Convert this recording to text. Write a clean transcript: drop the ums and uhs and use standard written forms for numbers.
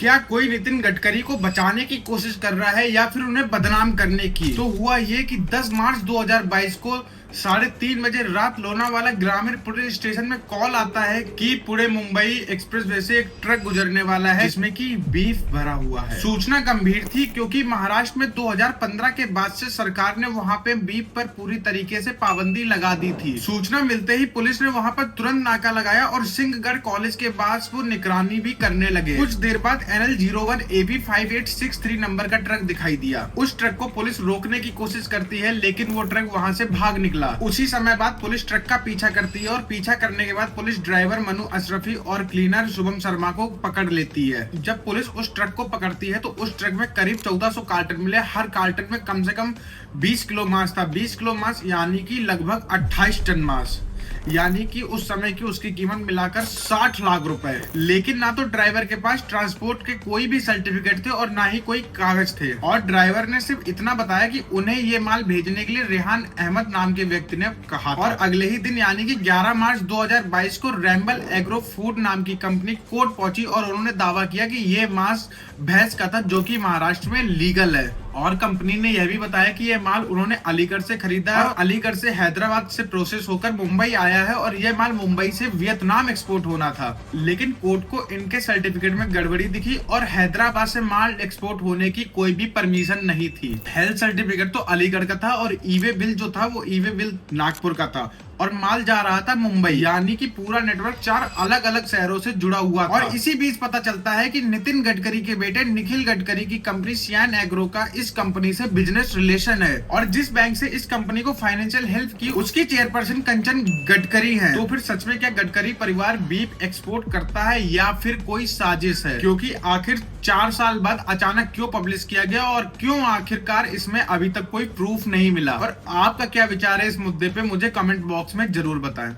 क्या कोई नितिन गडकरी को बचाने की कोशिश कर रहा है या फिर उन्हें बदनाम करने की? तो हुआ ये कि 10 मार्च 2022 को 3:30 बजे रात लोनावाला ग्रामीण पुलिस स्टेशन में कॉल आता है कि पुणे मुंबई एक्सप्रेसवे से एक ट्रक गुजरने वाला है जिसमें कि बीफ भरा हुआ है। सूचना गंभीर थी क्योंकि महाराष्ट्र में 2015 के बाद से सरकार ने वहां पे बीफ पर पूरी तरीके से पाबंदी लगा दी थी। सूचना मिलते ही पुलिस ने वहां पर तुरंत नाका लगाया और सिंहगढ़ कॉलेज के पास वो निगरानी भी करने लगे। कुछ देर बाद NL01 AB 5863 नंबर का ट्रक दिखाई दिया। उस ट्रक को पुलिस रोकने की कोशिश करती है लेकिन वो ट्रक वहां से भाग निकला। उसी समय बाद पुलिस ट्रक का पीछा करती है और पीछा करने के बाद पुलिस ड्राइवर मनु अशरफी और क्लीनर शुभम शर्मा को पकड़ लेती है। जब पुलिस उस ट्रक को पकड़ती है तो उस ट्रक में करीब 1400 कार्टन मिले। हर कार्टन में कम से कम 20 किलो मांस था। 20 किलो मांस यानी कि लगभग 28 टन मांस, यानी कि उस समय की उसकी कीमत मिलाकर 60 लाख रुपए। लेकिन ना तो ड्राइवर के पास ट्रांसपोर्ट के कोई भी सर्टिफिकेट थे और ना ही कोई कागज थे। और ड्राइवर ने सिर्फ इतना बताया कि उन्हें ये माल भेजने के लिए रेहान अहमद नाम के व्यक्ति ने कहा था। और अगले ही दिन यानी कि 11 मार्च 2022 को रैम्बल एग्रो फूड नाम की कंपनी कोर्ट पहुंची और उन्होंने दावा किया कि ये मांस भैंस का था जो कि महाराष्ट्र में लीगल है। और कंपनी ने यह भी बताया कि यह माल उन्होंने अलीगढ़ से खरीदा है और अलीगढ़ से हैदराबाद से प्रोसेस होकर मुंबई आया है और यह माल मुंबई से वियतनाम एक्सपोर्ट होना था। लेकिन कोर्ट को इनके सर्टिफिकेट में गड़बड़ी दिखी और हैदराबाद से माल एक्सपोर्ट होने की कोई भी परमिशन नहीं थी। हेल्थ सर्टिफिकेट तो अलीगढ़ का था और ईवे बिल जो था वो ईवे बिल नागपुर का था और माल जा रहा था मुंबई, यानी कि पूरा नेटवर्क 4 अलग अलग शहरों से जुड़ा हुआ था। और इसी बीच पता चलता है कि नितिन गडकरी के बेटे निखिल गडकरी की कंपनी सियान एग्रो का इस कंपनी से बिजनेस रिलेशन है और जिस बैंक से इस कंपनी को फाइनेंशियल हेल्प की उसकी चेयरपर्सन कंचन गडकरी है। तो फिर सच में क्या गडकरी परिवार बीफ एक्सपोर्ट करता है या फिर कोई साजिश है? क्योंकि आखिर 4 साल बाद अचानक क्यों पब्लिश किया गया और क्यों आखिरकार इसमें अभी तक कोई प्रूफ नहीं मिला? और आपका क्या विचार है इस मुद्दे पे मुझे कमेंट बॉक्स में जरूर बताएं।